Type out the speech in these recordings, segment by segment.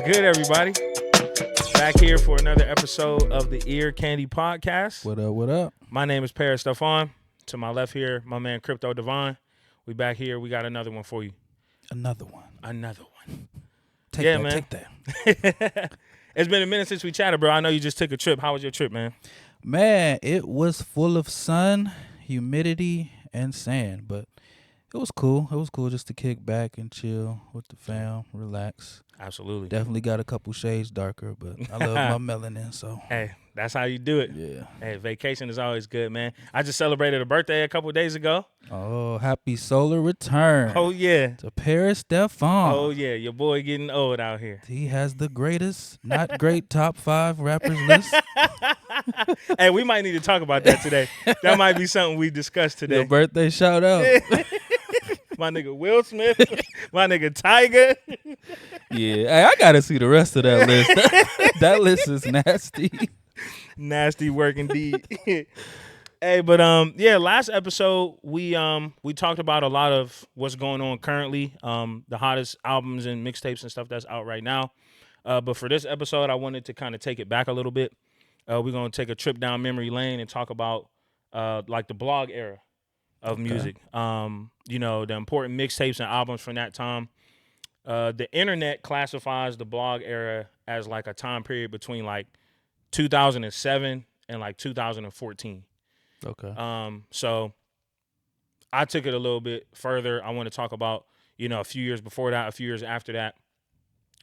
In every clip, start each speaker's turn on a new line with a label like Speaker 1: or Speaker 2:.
Speaker 1: good, everybody? Back here for another episode of the Ear Candy Podcast.
Speaker 2: What up, what up?
Speaker 1: My name is Stephan. To my left here, my man Krypto Divine. We back here. We got another one for you.
Speaker 2: Another one.
Speaker 1: Take
Speaker 2: that.
Speaker 1: It's been a minute since we chatted, bro. I know you just took a trip. How was your trip, man?
Speaker 2: Man, it was full of sun, humidity, and sand, but it was cool. It was cool just to kick back and chill with the fam, relax.
Speaker 1: Absolutely.
Speaker 2: Definitely got a couple shades darker, but I love my melanin, so.
Speaker 1: Hey, that's how you do it.
Speaker 2: Yeah.
Speaker 1: Hey, vacation is always good, man. I just celebrated a birthday a couple days ago.
Speaker 2: Oh, happy solar return.
Speaker 1: Oh, yeah.
Speaker 2: To Stephan.
Speaker 1: Oh, yeah. Your boy getting old out here.
Speaker 2: He has the greatest, not great top 5 rappers list.
Speaker 1: Hey, we might need to talk about that today. That might be something we discuss today.
Speaker 2: Your birthday shout out.
Speaker 1: My nigga Will Smith, my nigga Tiger.
Speaker 2: Yeah, hey, I gotta see the rest of that list. That list is nasty.
Speaker 1: Nasty work indeed. Hey, but yeah, last episode we talked about a lot of what's going on currently, the hottest albums and mixtapes and stuff that's out right now. But for this episode, I wanted to kind of take it back a little bit. We're gonna take a trip down memory lane and talk about like the blog era of music. You know, the important mixtapes and albums from that time. The internet classifies the blog era as like a time period between like 2007 and like 2014.
Speaker 2: Okay.
Speaker 1: So I took it a little bit further. I want to talk about, you know, a few years before that, a few years after that,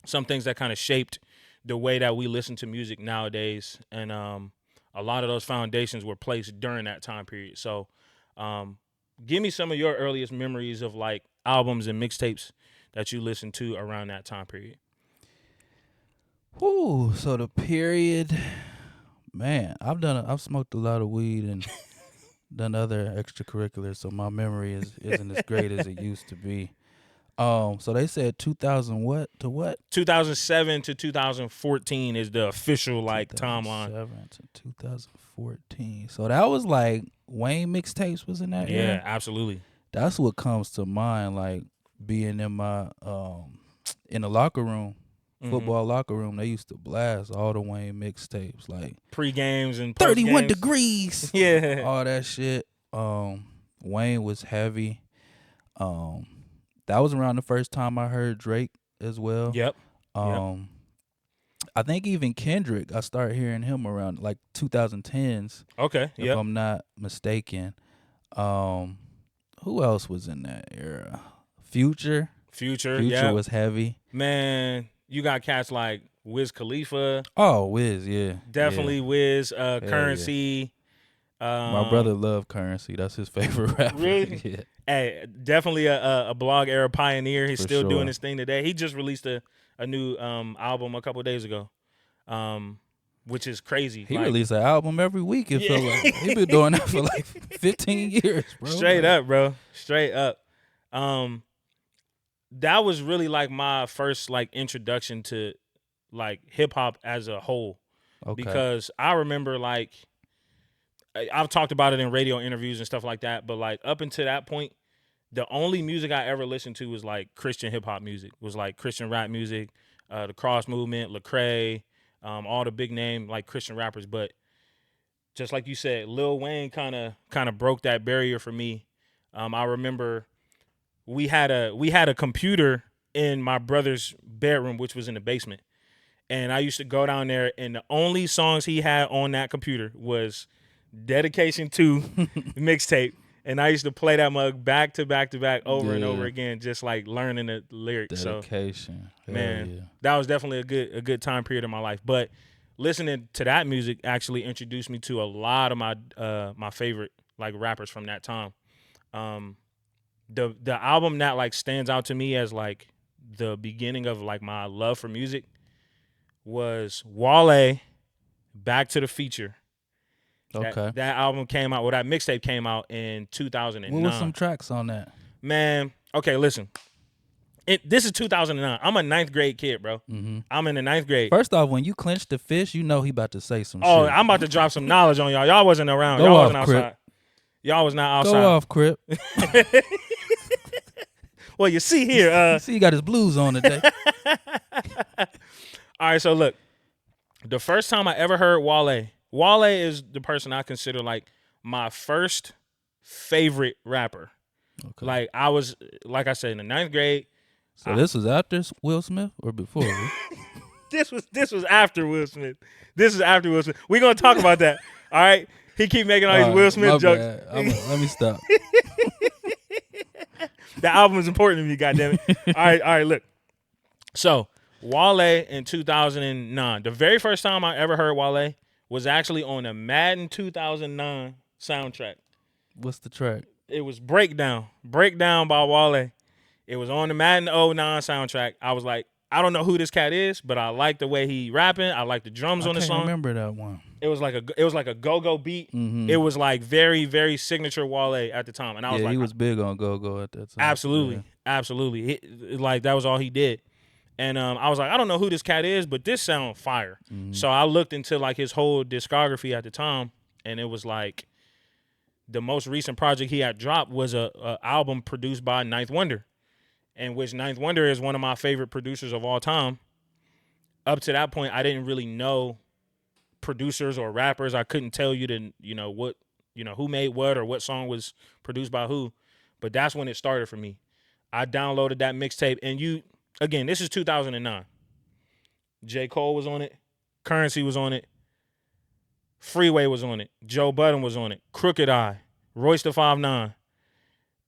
Speaker 1: some things that kind of shaped the way that we listen to music nowadays. And a lot of those foundations were placed during that time period. So give me some of your earliest memories of like albums and mixtapes that you listened to around that time period.
Speaker 2: Ooh, so the period, man, I've smoked a lot of weed and done other extracurriculars, so my memory isn't as great as it used to be. So they said 2000 what to what?
Speaker 1: 2007 to 2014 is the official like timeline.
Speaker 2: 2007 to 2014. So that was like Wayne mixtapes was in that
Speaker 1: Yeah,
Speaker 2: era?
Speaker 1: absolutely.
Speaker 2: That's what comes to mind, like being in my in the locker room. Football locker room, they used to blast all the Wayne mixtapes, like
Speaker 1: Pre-games and
Speaker 2: 31
Speaker 1: post-games.
Speaker 2: degrees.
Speaker 1: Yeah.
Speaker 2: All that shit. Wayne was heavy. That was around the first time I heard Drake as well.
Speaker 1: Yep.
Speaker 2: I think even Kendrick, I started hearing him around like 2010s.
Speaker 1: Okay.
Speaker 2: If I'm not mistaken. Who else was in that era? Future was heavy.
Speaker 1: Man, you got cats like Wiz Khalifa.
Speaker 2: Oh, Wiz, yeah.
Speaker 1: Definitely
Speaker 2: yeah.
Speaker 1: Wiz, Currency.
Speaker 2: Yeah. My brother loved Currency. That's his favorite rapper.
Speaker 1: Really?
Speaker 2: Yeah.
Speaker 1: Hey, definitely a blog era pioneer. He's
Speaker 2: For
Speaker 1: still
Speaker 2: sure.
Speaker 1: doing his thing today. He just released a new album a couple of days ago, which is crazy.
Speaker 2: He released an album every week, it felt like. He been doing that for like 15 years, bro.
Speaker 1: Straight up, bro. Straight up. That was really like my first like introduction to like hip hop as a whole.
Speaker 2: Okay.
Speaker 1: Because I remember like I've talked about it in radio interviews and stuff like that, but like up until that point, the only music I ever listened to was like Christian hip hop music, was like Christian rap music, the Cross Movement, Lecrae, all the big name like Christian rappers. But just like you said, Lil Wayne kind of broke that barrier for me. I remember we had a computer in my brother's bedroom, which was in the basement. And I used to go down there, and the only songs he had on that computer was Dedication 2 mixtape. And I used to play that mug back to back to back over and over again, just like learning the lyrics.
Speaker 2: Dedication.
Speaker 1: So, man, that was definitely a good time period in my life. But listening to that music actually introduced me to a lot of my favorite like rappers from that time. The album that like stands out to me as like the beginning of like my love for music was Wale, Back to the Feature.
Speaker 2: Okay.
Speaker 1: That album came out, that mixtape came out in 2009.
Speaker 2: What were some tracks on that?
Speaker 1: Man, okay, listen. This is 2009. I'm a 9th grade kid, bro.
Speaker 2: Mm-hmm.
Speaker 1: I'm in the 9th grade.
Speaker 2: First off, when you clench the fist, you know he about to say some shit.
Speaker 1: Oh, I'm about to drop some knowledge on y'all. Y'all wasn't around.
Speaker 2: Go
Speaker 1: Y'all
Speaker 2: off,
Speaker 1: wasn't outside.
Speaker 2: Crip.
Speaker 1: Y'all was not outside.
Speaker 2: Go off, Crip.
Speaker 1: Well, you see here.
Speaker 2: You see he got his blues on today.
Speaker 1: All right, so look, the first time I ever heard Wale is the person I consider like my first favorite rapper.
Speaker 2: Okay.
Speaker 1: Like I was, like I said, in the 9th grade.
Speaker 2: So this was after Will Smith or before?
Speaker 1: This was after Will Smith. This is after Will Smith. We're gonna talk about that. All right. He keep making all these Will Smith
Speaker 2: my
Speaker 1: jokes.
Speaker 2: bad. Let me stop.
Speaker 1: The album is important to me, goddammit. All right, look. So Wale in 2009. The very first time I ever heard Wale was actually on the Madden 2009 soundtrack.
Speaker 2: What's the track?
Speaker 1: It was Breakdown by Wale. It was on the Madden 09 soundtrack. I was like, I don't know who this cat is, but I like the way he rapping. I like the drums on the song.
Speaker 2: I remember that one.
Speaker 1: It was like a go-go beat.
Speaker 2: Mm-hmm.
Speaker 1: It was like very, very signature Wale at the time. And I was like,
Speaker 2: he was big on go-go at that time.
Speaker 1: Absolutely. Like that was all he did. And I was like, I don't know who this cat is, but this sound fire.
Speaker 2: Mm-hmm.
Speaker 1: So I looked into like his whole discography at the time, and it was like the most recent project he had dropped was a album produced by Ninth Wonder, in which Ninth Wonder is one of my favorite producers of all time. Up to that point, I didn't really know producers or rappers. I couldn't tell you who made what or what song was produced by who. But that's when it started for me. I downloaded that mixtape, and again, this is 2009. J. Cole was on it. Currency was on it. Freeway was on it. Joe Budden was on it. Crooked Eye. Royce the 5'9".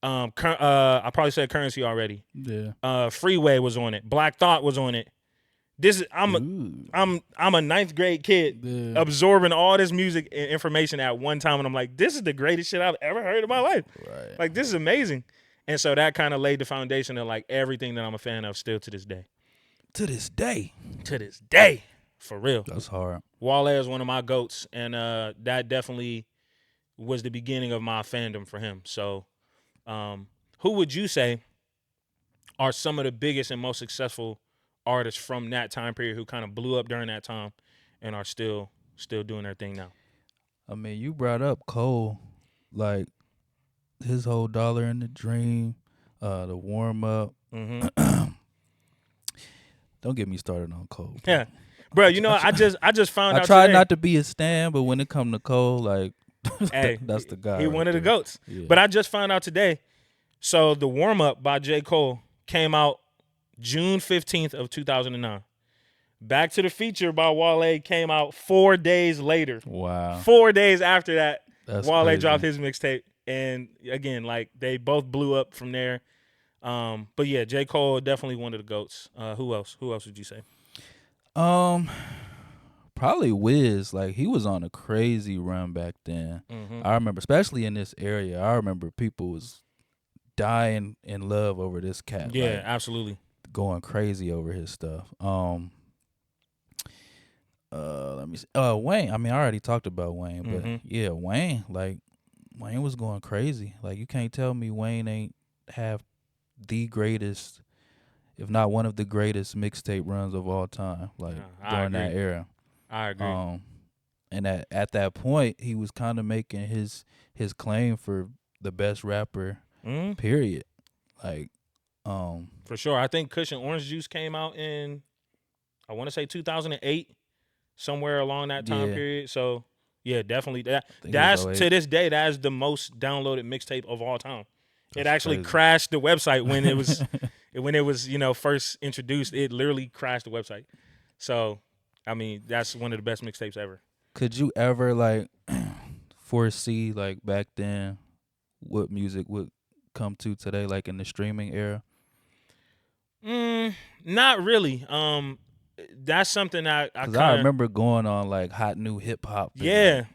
Speaker 1: I probably said Currency already.
Speaker 2: Yeah.
Speaker 1: Freeway was on it. Black Thought was on it. I'm a 9th grade kid absorbing all this music and information at one time, and I'm like, this is the greatest shit I've ever heard in my life.
Speaker 2: Right.
Speaker 1: Like, this is amazing. And so that kind of laid the foundation of like everything that I'm a fan of still to this day.
Speaker 2: To this day.
Speaker 1: For real.
Speaker 2: That's hard.
Speaker 1: Wale is one of my GOATs, and that definitely was the beginning of my fandom for him. So who would you say are some of the biggest and most successful artists from that time period who kind of blew up during that time and are still doing their thing now?
Speaker 2: I mean, you brought up Cole, like his whole Dollar in the Dream, the warm up.
Speaker 1: Mm-hmm.
Speaker 2: Don't get me started on Cole.
Speaker 1: Yeah, bro. You know, I just found out.
Speaker 2: I try
Speaker 1: today,
Speaker 2: not to be a stan, but when it come to Cole, like,
Speaker 1: hey,
Speaker 2: that's the guy.
Speaker 1: He
Speaker 2: right
Speaker 1: one of the
Speaker 2: there.
Speaker 1: GOATs.
Speaker 2: Yeah.
Speaker 1: But I just found out today. So the warm up by J. Cole came out June 15th of 2009. Back to the Feature by Wale came out 4 days later.
Speaker 2: Wow.
Speaker 1: 4 days after that,
Speaker 2: That's
Speaker 1: Wale
Speaker 2: crazy.
Speaker 1: dropped his mixtape. And again, like they both blew up from there. But yeah, J. Cole definitely one of the GOATs. Who else? Who else would you say?
Speaker 2: Probably Wiz. Like he was on a crazy run back then.
Speaker 1: Mm-hmm.
Speaker 2: I remember, especially in this area, I remember people was dying in love over this cat.
Speaker 1: Yeah,
Speaker 2: like,
Speaker 1: absolutely.
Speaker 2: going crazy over his stuff. Let me see. Wayne. I mean, I already talked about Wayne, but yeah, Wayne. Like Wayne was going crazy. Like you can't tell me Wayne ain't have the greatest, if not one of the greatest mixtape runs of all time. Like during that era.
Speaker 1: I agree.
Speaker 2: And at that point, he was kind of making his claim for the best rapper. Period. Like,
Speaker 1: for sure. I think Kush and Orange Juice came out in, I want to say 2008, somewhere along that time period. So yeah, definitely that's to this day that is the most downloaded mixtape of all time. It actually crashed the website when it was first introduced. It literally crashed the website. So I mean, that's one of the best mixtapes ever.
Speaker 2: Could you ever like foresee like back then what music would come to today, like in the streaming era?
Speaker 1: Not really. That's something that
Speaker 2: I remember going on like Hot New Hip Hop.
Speaker 1: Yeah.
Speaker 2: Like,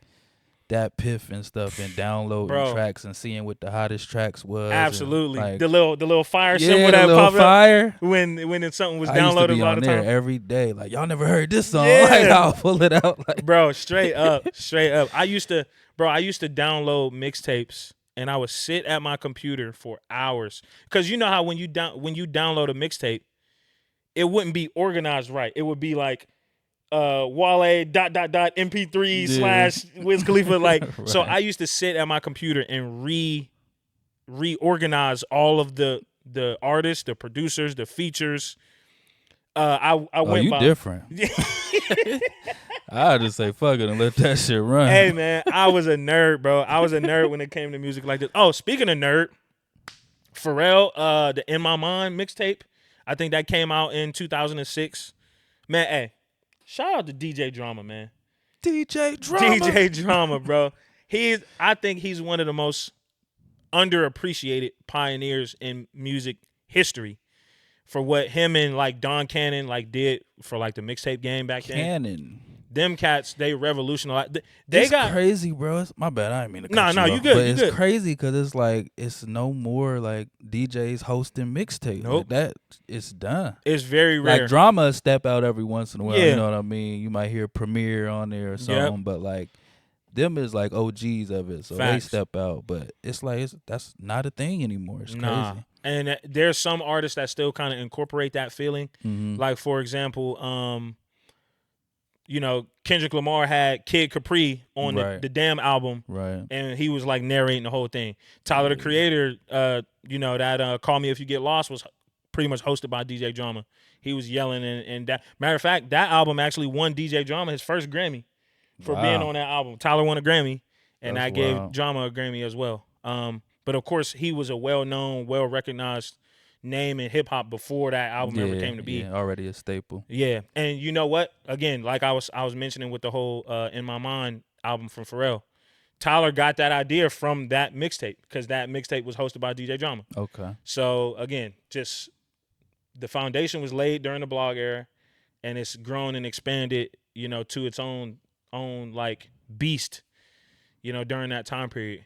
Speaker 2: that Piff and stuff and downloading tracks and seeing what the hottest tracks was.
Speaker 1: Absolutely.
Speaker 2: And, like,
Speaker 1: the little fire symbol that popped up when something was downloaded a lot of
Speaker 2: there
Speaker 1: time.
Speaker 2: Every day. Like, y'all never heard this song.
Speaker 1: Yeah.
Speaker 2: Like, I'll pull it out. Like,
Speaker 1: bro, straight up. I used to download mixtapes and I would sit at my computer for hours. Cause you know how when you download a mixtape, it wouldn't be organized right. It would be like Wale ... MP3 / Wiz Khalifa. Like, right. So I used to sit at my computer and reorganize all of the artists, the producers, the features. I
Speaker 2: Oh,
Speaker 1: went
Speaker 2: you
Speaker 1: by.
Speaker 2: different. I just say fuck it and let that shit run.
Speaker 1: Hey man, I was a nerd, bro. I was a nerd when it came to music like this. Oh, speaking of nerd, Pharrell, the In My Mind mixtape. I think that came out in 2006. Man, hey, shout out to DJ Drama, man.
Speaker 2: DJ Drama.
Speaker 1: DJ Drama, bro. I think he's one of the most underappreciated pioneers in music history for what him and like Don Cannon like did for like the mixtape game back then.
Speaker 2: Cannon.
Speaker 1: Them cats, they revolutionized. They
Speaker 2: It's
Speaker 1: got
Speaker 2: crazy, bro. My bad. I didn't mean to cut
Speaker 1: No,
Speaker 2: you
Speaker 1: you
Speaker 2: off,
Speaker 1: good.
Speaker 2: But
Speaker 1: You
Speaker 2: it's
Speaker 1: good.
Speaker 2: crazy because it's like it's no more like DJs hosting mixtape.
Speaker 1: Nope.
Speaker 2: Like that, it's done.
Speaker 1: It's very rare.
Speaker 2: Like Drama step out every once in a while.
Speaker 1: Yeah.
Speaker 2: You know what I mean? You might hear Premiere on there or something, but like them is like OGs of it, so
Speaker 1: Facts.
Speaker 2: they step out. But it's like that's not a thing anymore. It's
Speaker 1: Nah.
Speaker 2: crazy.
Speaker 1: And there's some artists that still kind of incorporate that feeling.
Speaker 2: Mm-hmm.
Speaker 1: Like for example, Kendrick Lamar had Kid Capri on the Damn album,
Speaker 2: right?
Speaker 1: And he was like narrating the whole thing. Tyler the Creator, that Call Me If You Get Lost was pretty much hosted by DJ Drama. He was yelling and that. Matter of fact, that album actually won DJ Drama his first Grammy for being on that album. Tyler won a Grammy, and that gave Drama a Grammy as well. But of course, he was a well-known, well-recognized name in hip hop before that album ever came to be.
Speaker 2: Yeah, already a staple.
Speaker 1: Yeah, and you know what? Again, like I was mentioning with the whole In My Mind album from Pharrell, Tyler got that idea from that mixtape because that mixtape was hosted by DJ Drama.
Speaker 2: Okay.
Speaker 1: So again, just the foundation was laid during the blog era, and it's grown and expanded, to its own like beast, during that time period.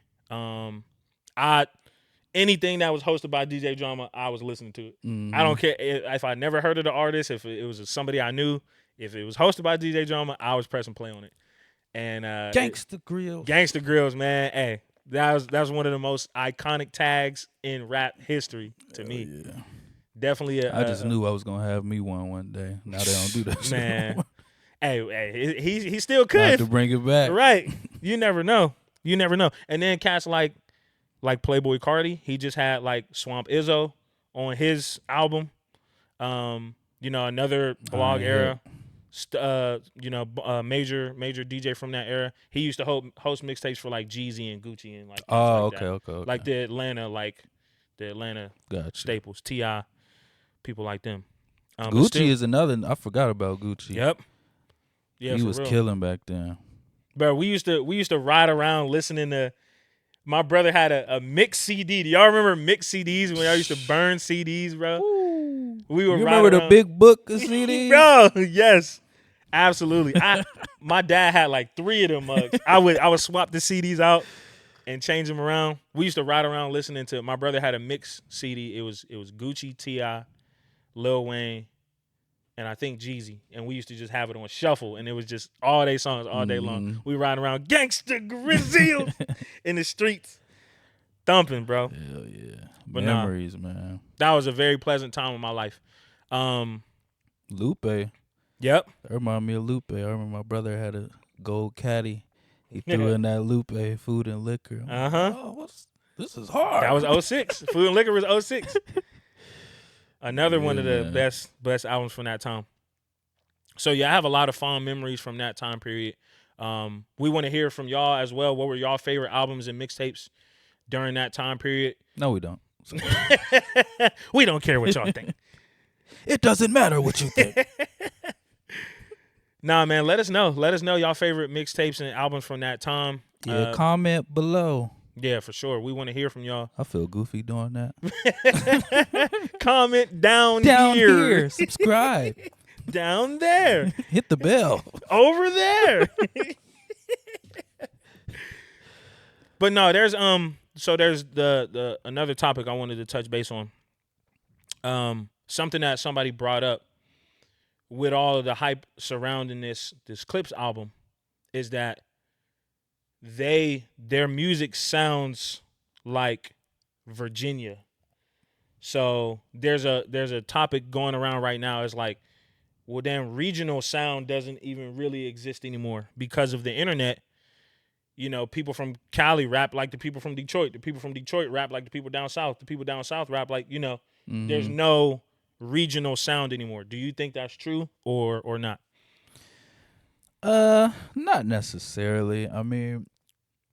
Speaker 1: Anything that was hosted by DJ Drama, I was listening to it.
Speaker 2: Mm-hmm.
Speaker 1: I don't care if I never heard of the artist, if it was somebody I knew, if it was hosted by DJ Drama, I was pressing play on it. And
Speaker 2: Gangsta
Speaker 1: Grills, man. Hey, that was one of the most iconic tags in rap history to me.
Speaker 2: Yeah.
Speaker 1: Definitely.
Speaker 2: I just knew I was gonna have me one day. Now they don't do that,
Speaker 1: man.
Speaker 2: shit.
Speaker 1: Hey, he still could.
Speaker 2: I have to bring it back,
Speaker 1: right? You never know. And then cats like Playboy Cardi, he just had like Swamp Izzo on his album. Another blog era. Major DJ from that era. He used to host mixtapes for like Jeezy and Gucci and like.
Speaker 2: Okay.
Speaker 1: Like the Atlanta
Speaker 2: gotcha.
Speaker 1: staples, T.I., people like them.
Speaker 2: Gucci is another. I forgot about Gucci.
Speaker 1: Yep. Yeah,
Speaker 2: he was killing back then.
Speaker 1: Bro, we used to ride around listening to. My brother had a mix CD. Do y'all remember mix CDs when y'all used to burn CDs, bro?
Speaker 2: Ooh.
Speaker 1: We were.
Speaker 2: You remember the big book of CDs,
Speaker 1: bro? Yes, absolutely. My dad had like 3 of them mugs. I would swap the CDs out and change them around. We used to ride around listening to. My brother had a mix CD. It was Gucci, T.I., Lil Wayne, and I think Jeezy, and we used to just have it on shuffle, and it was just all day songs all day long. We riding around Gangsta Grizzly in the streets, thumping, bro.
Speaker 2: Hell yeah,
Speaker 1: but
Speaker 2: memories, man.
Speaker 1: That was a very pleasant time in my life.
Speaker 2: Lupe.
Speaker 1: Yep.
Speaker 2: That reminded me of Lupe. I remember my brother had a gold caddy. He threw in that Lupe, Food and Liquor. Oh, this is hard.
Speaker 1: That was 06. Food and Liquor was 06. Another one of the best albums from that time. So yeah, I have a lot of fond memories from that time period. We want to hear from y'all as well. What were y'all favorite albums and mixtapes during that time period?
Speaker 2: No, we don't.
Speaker 1: We don't care what y'all think.
Speaker 2: It doesn't matter what you think.
Speaker 1: Nah, man, let us know. Let us know y'all favorite mixtapes and albums from that time.
Speaker 2: Yeah, comment below.
Speaker 1: Yeah, for sure. We want to hear from y'all.
Speaker 2: I feel goofy doing that.
Speaker 1: Comment down
Speaker 2: here. Subscribe.
Speaker 1: Down there.
Speaker 2: Hit the bell.
Speaker 1: Over there. But no, there's the another topic I wanted to touch base on. Something that somebody brought up with all of the hype surrounding this Clips album is that their music sounds like Virginia. So there's a topic going around right now. It's like, well, then regional sound doesn't even really exist anymore because of the internet. People from Cali rap like the people from Detroit. The people from Detroit rap like the people down south. The people down south rap like, there's no regional sound anymore. Do you think that's true or not?
Speaker 2: Not necessarily. I mean,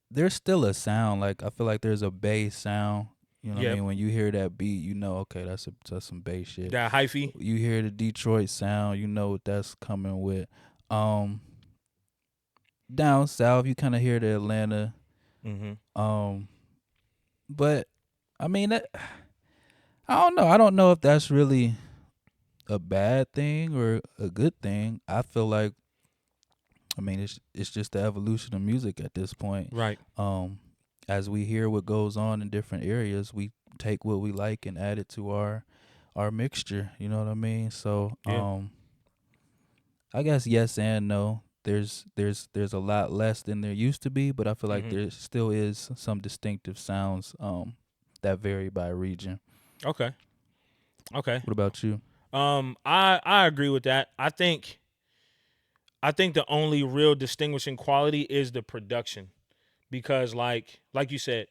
Speaker 2: there's still a sound. Like I feel like there's a bass sound. You know what I
Speaker 1: Yep.
Speaker 2: mean? When you hear that beat, you know, okay, that's some bass shit.
Speaker 1: That hyphy.
Speaker 2: You hear the Detroit sound, you know what that's coming with. Um, Down south, you kind of hear the Atlanta.
Speaker 1: Mm-hmm.
Speaker 2: Um, but I mean, I don't know. I don't know if that's really a bad thing or a good thing. I feel like, I mean, it's just the evolution of music at this point.
Speaker 1: Right.
Speaker 2: Um, as we hear what goes on in different areas, we take what we like and add it to our mixture. You know what I mean? So,
Speaker 1: Yeah.
Speaker 2: I guess yes and no. There's a lot less than there used to be, but I feel like
Speaker 1: Mm-hmm.
Speaker 2: there still is some distinctive sounds that vary by region.
Speaker 1: Okay. Okay.
Speaker 2: What about you?
Speaker 1: I agree with that. I think the only real distinguishing quality is the production because like you said,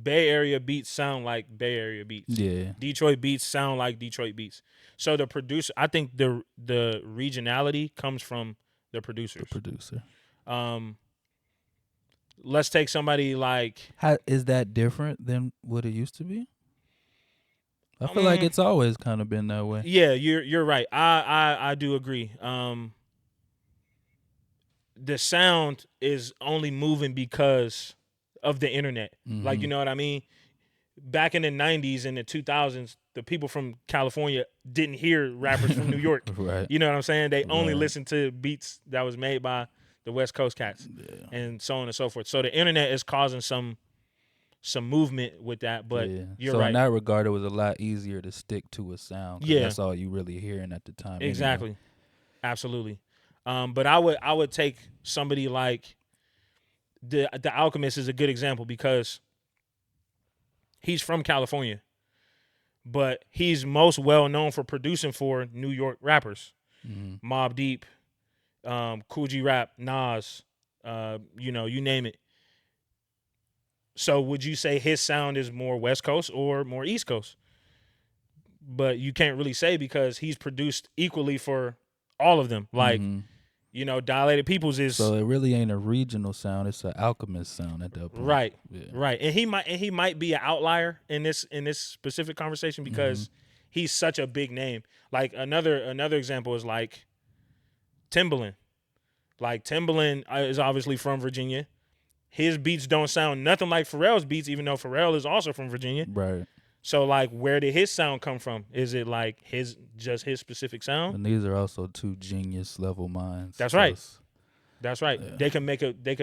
Speaker 1: Bay Area beats sound like Bay Area beats.
Speaker 2: Yeah,
Speaker 1: Detroit beats sound like Detroit beats. So the producer, I think the regionality comes from the
Speaker 2: the
Speaker 1: producers.
Speaker 2: producer.
Speaker 1: Um, let's take somebody like
Speaker 2: How is that different than what it used to be? I feel like
Speaker 1: um,
Speaker 2: it's always kind of been that way.
Speaker 1: yeah, you're right. I do agree. The sound is only moving because of the internet. Like,
Speaker 2: Mm-hmm.
Speaker 1: you know what I mean? Back in the 90s and the 2000s, the people from California didn't hear rappers from New York.
Speaker 2: Right.
Speaker 1: You know what I'm saying? They only
Speaker 2: Right.
Speaker 1: listened to beats that was made by the West Coast cats
Speaker 2: Yeah.
Speaker 1: and so on and so forth. So the internet is causing some movement with that, but
Speaker 2: Yeah.
Speaker 1: you're
Speaker 2: So in
Speaker 1: right.
Speaker 2: that regard, it was a lot easier to stick to a sound because
Speaker 1: Yeah,
Speaker 2: that's all you really hearing at the time anyway.
Speaker 1: exactly. Absolutely. But I would take somebody like the Alchemist is a good example because he's from California, but he's most well known for producing for New York rappers,
Speaker 2: Mm-hmm.
Speaker 1: Mobb Deep, Cool G Rap, Nas, you name it. So would you say his sound is more West Coast or more East Coast? But you can't really say because he's produced equally for all of them. Like,
Speaker 2: Mm-hmm.
Speaker 1: Dilated Peoples is
Speaker 2: So it really ain't a regional sound; it's an alchemist sound at that point.
Speaker 1: right,
Speaker 2: Yeah.
Speaker 1: right, and he might be an outlier in this specific conversation
Speaker 2: Mm-hmm.
Speaker 1: because he's such a big name. Like another example is like Timbaland. Like Timbaland is obviously from Virginia. His beats don't sound nothing like Pharrell's beats, even though Pharrell is also from Virginia.
Speaker 2: Right.
Speaker 1: So like, where did his sound come from? Is it like his specific sound?
Speaker 2: And these are also two genius level minds.
Speaker 1: That's
Speaker 2: So
Speaker 1: right.
Speaker 2: it's,
Speaker 1: That's right.
Speaker 2: yeah.
Speaker 1: They can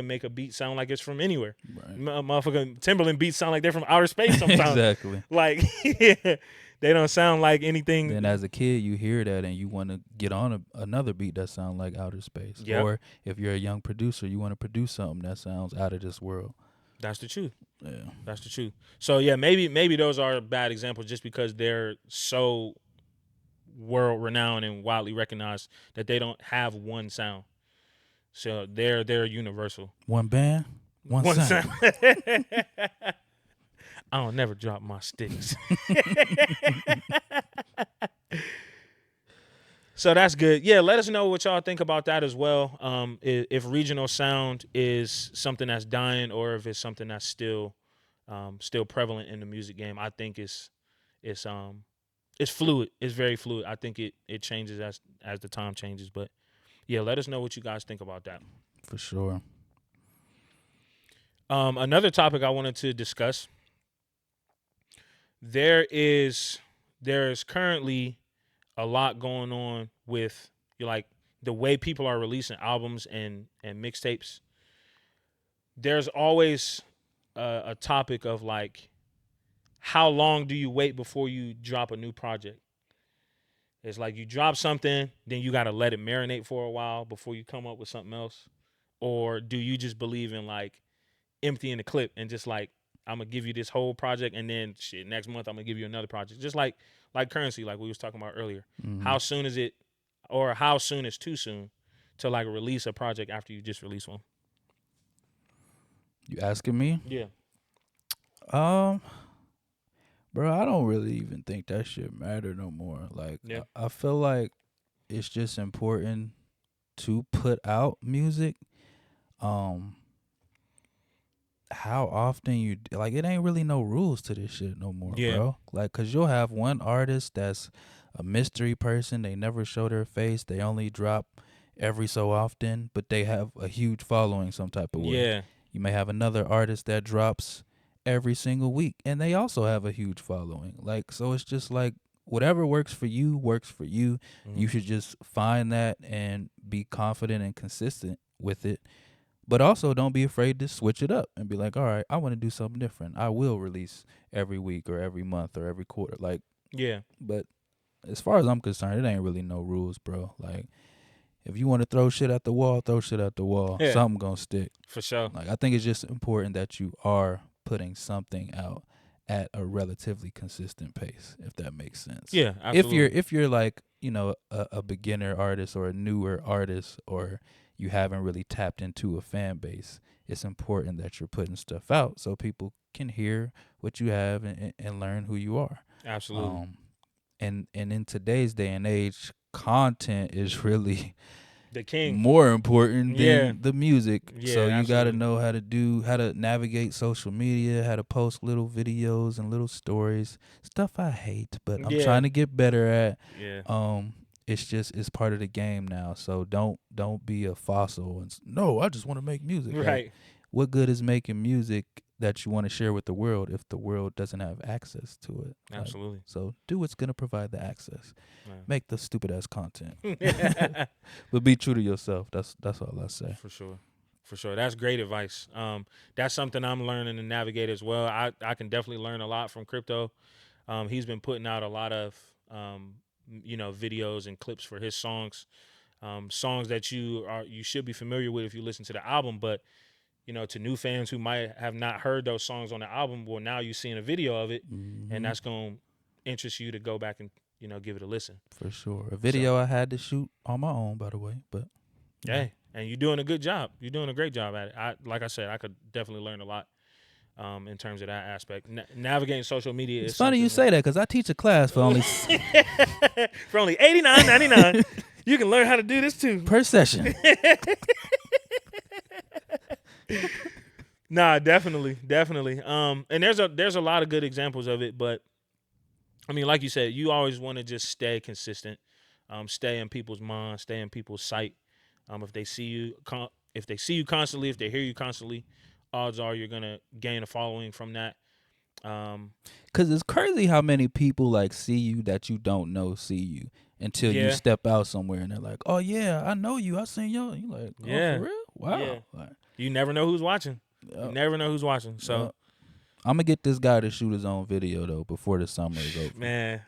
Speaker 1: make a beat sound like it's from anywhere.
Speaker 2: Right.
Speaker 1: Motherfucking Timberland beats sound like they're from outer space sometimes.
Speaker 2: Exactly.
Speaker 1: Like they don't sound like anything.
Speaker 2: Then as a kid, you hear that and you want to get on another beat that sounds like outer space.
Speaker 1: Yep,
Speaker 2: Or if you're a young producer, you want to produce something that sounds out of this world.
Speaker 1: that's the truth.
Speaker 2: Yeah.
Speaker 1: That's the truth. So yeah, maybe those are bad examples just because they're so world renowned and widely recognized that they don't have one sound. So they're universal.
Speaker 2: One band, one
Speaker 1: One
Speaker 2: sound.
Speaker 1: sound. I don't never drop my sticks. So that's good. Yeah, let us know what y'all think about that as well. If regional sound is something that's dying or if it's something that's still prevalent in the music game. I think it's fluid. It's very fluid. I think it changes as the time changes. But yeah, let us know what you guys think about that.
Speaker 2: For sure.
Speaker 1: Another topic I wanted to discuss. There is currently a lot going on with like the way people are releasing albums and mixtapes. There's always a topic of like, how long do you wait before you drop a new project? It's like you drop something, then you got to let it marinate for a while before you come up with something else. Or do you just believe in like emptying the clip and just like, I'm gonna give you this whole project and then shit, next month I'm gonna give you another project. Just like currency, like we was talking about earlier.
Speaker 2: Mm-hmm.
Speaker 1: How soon is it, or how soon is too soon to like release a project after you just release one?
Speaker 2: You asking me?
Speaker 1: Yeah.
Speaker 2: Um, Bro, I don't really even think that shit matter no more. Like,
Speaker 1: Yeah.
Speaker 2: I feel like it's just important to put out music. Um, how often like, it ain't really no rules to this shit no more,
Speaker 1: Yeah.
Speaker 2: bro. Like, cause you'll have one artist that's a mystery person. They never show their face. They only drop every so often, but they have a huge following some type of way.
Speaker 1: Yeah.
Speaker 2: You may have another artist that drops every single week, and they also have a huge following. Like, so it's just like whatever works for you works for you.
Speaker 1: Mhm.
Speaker 2: You should just find that and be confident and consistent with it. But also, don't be afraid to switch it up and be like, all right, I want to do something different. I will release every week or every month or every quarter. Like,
Speaker 1: Yeah.
Speaker 2: but as far as I'm concerned, it ain't really no rules, bro. Like, if you want to throw shit at the wall, throw shit at the wall.
Speaker 1: Yeah.
Speaker 2: Something gonna stick.
Speaker 1: For sure.
Speaker 2: Like, I think it's just important that you are putting something out at a relatively consistent pace, if that makes sense.
Speaker 1: Yeah. Absolutely.
Speaker 2: If you're like, you know, a beginner artist or a newer artist, or you haven't really tapped into a fan base, it's important that you're putting stuff out so people can hear what you have and learn who you are.
Speaker 1: Absolutely.
Speaker 2: And in today's day and age, content is really
Speaker 1: The king.
Speaker 2: more important than
Speaker 1: Yeah.
Speaker 2: the music.
Speaker 1: Yeah,
Speaker 2: So you got to
Speaker 1: absolutely.
Speaker 2: know how to navigate social media, how to post little videos and little stories. Stuff I hate, but I'm
Speaker 1: Yeah.
Speaker 2: trying to get better at.
Speaker 1: Yeah.
Speaker 2: It's part of the game now. So don't be a fossil and no, I just want to make music. Like,
Speaker 1: Right.
Speaker 2: what good is making music that you want to share with the world if the world doesn't have access to it? Like,
Speaker 1: Absolutely.
Speaker 2: so do what's gonna provide the access.
Speaker 1: Yeah.
Speaker 2: Make the stupid ass content, but be true to yourself. That's all I say.
Speaker 1: For sure. For sure. That's great advice. That's something I'm learning to navigate as well. I can definitely learn a lot from Krypto. He's been putting out a lot of videos and clips for his songs. Songs that you should be familiar with if you listen to the album, but to new fans who might have not heard those songs on the album, well, now you're seeing a video of it, and that's going to interest you to go back and give it a listen.
Speaker 2: For sure. A video I had to shoot on my own, by the way, but
Speaker 1: hey, and you're doing a good job. You're doing a great job at it. Like I said, I could definitely learn a lot in terms of that aspect. Navigating social media.
Speaker 2: It's
Speaker 1: is
Speaker 2: funny you say that because I teach a class for only
Speaker 1: for only $89.99. You can learn how to do this too
Speaker 2: per session.
Speaker 1: Nah, definitely. And there's a lot of good examples of it, but I mean, like you said, you always want to just stay consistent, stay in people's mind, stay in people's sight. If they see you constantly, if they hear you constantly, odds are you're gonna gain a following from that.
Speaker 2: Cause it's crazy how many people like see you that you don't know see you until you step out somewhere and they're like, "Oh yeah, I know you. I seen you." You like, "Oh, for real? Wow."
Speaker 1: Yeah.
Speaker 2: Like,
Speaker 1: you never know who's watching. You never know who's watching. So
Speaker 2: I'm gonna get this guy to shoot his own video though before the summer is over.
Speaker 1: Man,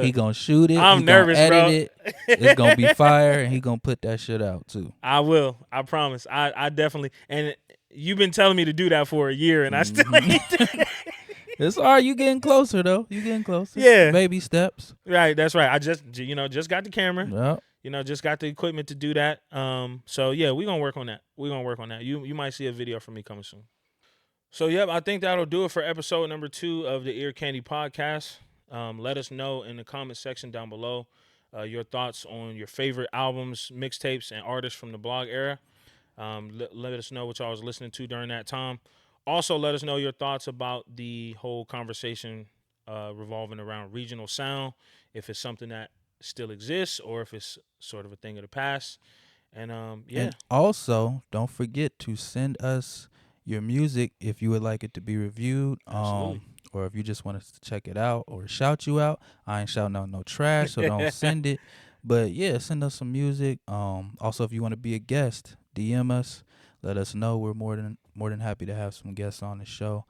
Speaker 2: he gonna shoot it.
Speaker 1: I'm
Speaker 2: he
Speaker 1: nervous,
Speaker 2: gonna edit
Speaker 1: bro.
Speaker 2: it. It's gonna be fire, and he gonna put that shit out too.
Speaker 1: I will. I promise. I definitely. And you've been telling me to do that for a year, and I still ain't done it.
Speaker 2: It's all right. You getting closer though. You getting closer.
Speaker 1: Yeah.
Speaker 2: Baby steps.
Speaker 1: Right. That's right. I just got the camera.
Speaker 2: Yep.
Speaker 1: Just got the equipment to do that. So yeah, we're gonna work on that. You might see a video from me coming soon. So yep, I think that'll do it for episode number 2 of the Ear Candy Podcast. Let us know in the comment section down below your thoughts on your favorite albums, mixtapes, and artists from the blog era. Let us know what y'all was listening to during that time. Also, let us know your thoughts about the whole conversation revolving around regional sound, if it's something that still exists or if it's sort of a thing of the past. And
Speaker 2: And also, don't forget to send us your music if you would like it to be reviewed.
Speaker 1: Absolutely.
Speaker 2: Or if you just want us to check it out or shout you out. I ain't shouting out no trash, so don't send it. But yeah, send us some music. Also, if you want to be a guest, DM us. Let us know. We're more than happy to have some guests on the show.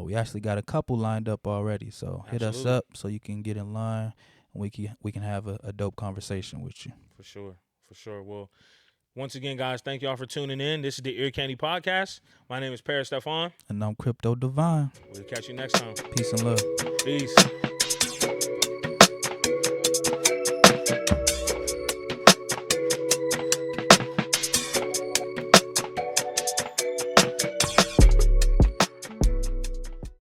Speaker 2: We actually got a couple lined up already, so hit us up so you can get in line and we can have a dope conversation with you.
Speaker 1: For sure. Well, once again, guys, thank y'all for tuning in. This is the Ear Candy Podcast. My name is Stephan.
Speaker 2: And I'm Krypto Divine.
Speaker 1: We'll catch you next time.
Speaker 2: Peace and love.
Speaker 1: Peace.